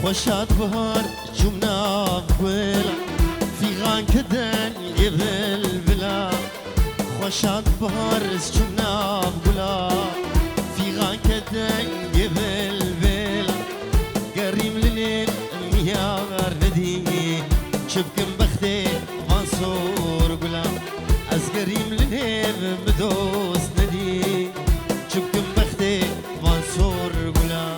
خوشات بهار جمنا بلا في غان كدن يبل بلا خوشات بهار جمنا بلا في غان كدن يبل بلا قريم لليل ميار ندي شبكم بختي منصور بلا از قريم لليل مدوس ندي شبكم بختي منصور بلا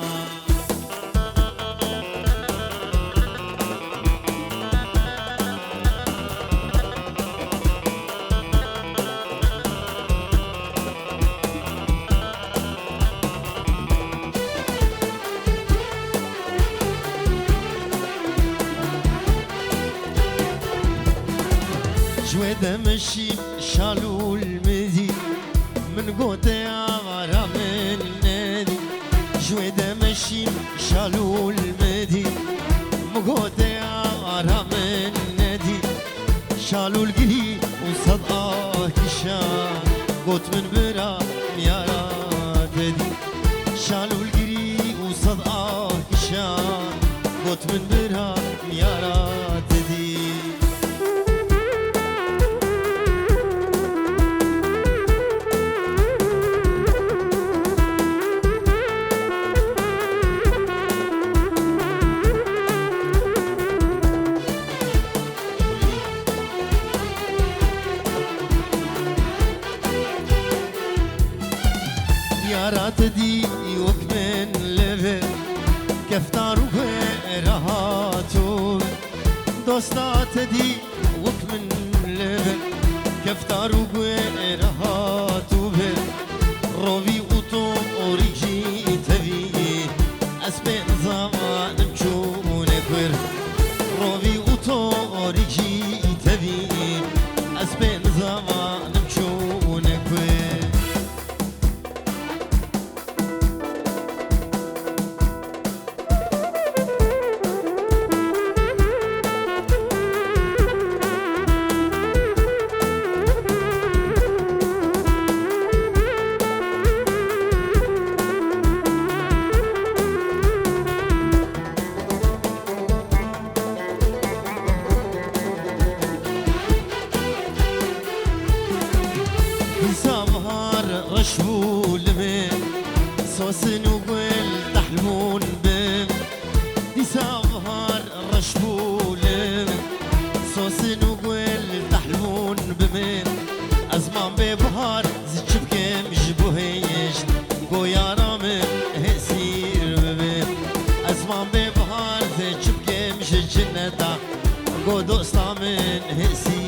جويدة مشي شالوا المدي من قوتي عمارة من النادي جويدة مشي شالوا المدي من قوتي عمارة من النادي شالوا القلي وصدقه كشان قوت من برا ميارا تدي شالوا القلي وصدقه كشان قوت من برا ميارا تدي يارات دي وكمن لبه كفتار وراهاتو دوستات دي وكمن لبه كفتار وراهاتو روبي اوتو اوريجي تبي اسبن زمان مشون كور روبي اوتو اوريجي تبي اسبن زمان مشون كور رشبو لمن صوصن وقل تحلمون بم دي سابهار رشبو لمن صوصن وقل تحلمون بمن أزمان ببهار زجب كم جبوهيش قو يارا من هسير بمن أزمان ببهار زجب كم جنتا قو دوستا من هسير